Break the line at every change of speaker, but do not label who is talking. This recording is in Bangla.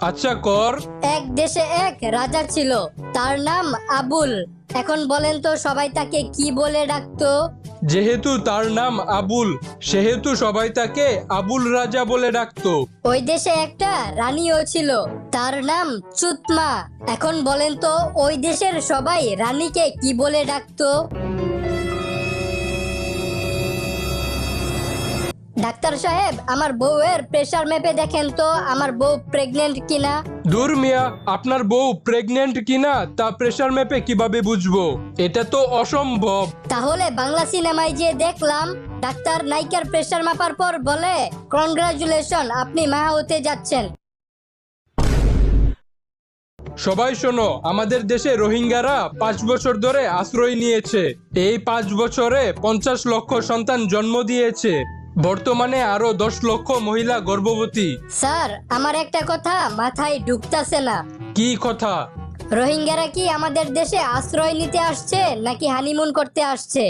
আচ্ছা কর।
এক দেশে এক রাজা ছিল, তার নাম আবুল। এখন বলেন তো সবাই তাকে কি বলে ডাকতো?
যেহেতু তার নাম আবুল, সেহেতু সবাই তাকে আবুল রাজা বলে ডাকতো।
ওই দেশে একটা রানীও ছিল, তার নাম চুতমা। এখন বলেন তো ওই দেশের সবাই রানীকে কি বলে ডাকতো? ডাক্তার সাহেব, আমার বউয়ের প্রেসার মেপে দেখেন তো আমার বউ প্রেগনেন্ট কিনা।
দূর মিয়া, আপনার বউ প্রেগনেন্ট কিনা তা প্রেসার মেপে কিভাবে বুঝবো? এটা তো অসম্ভব।
তাহলে বাংলা সিনেমায় যে দেখলাম ডাক্তার নায়িকার প্রেসার মাপার পর বলে, কনগ্রাচুলেশন, আপনি মা হতে যাচ্ছেন।
সবাই শোনো, আমাদের দেশে রোহিঙ্গারা 5 বছর ধরে আশ্রয় নিয়েছে। এই 5 বছরে 50 লক্ষ সন্তান জন্ম দিয়েছে। বর্তমানে আরো 10 লক্ষ মহিলা গর্ভবতী।
স্যার, আমার একটা কথা মাথায় ঢুকতাছে না।
কি কথা?
রোহিঙ্গারা কি আমাদের দেশে আশ্রয় নিতে আসছে নাকি হানিমুন করতে আসছে?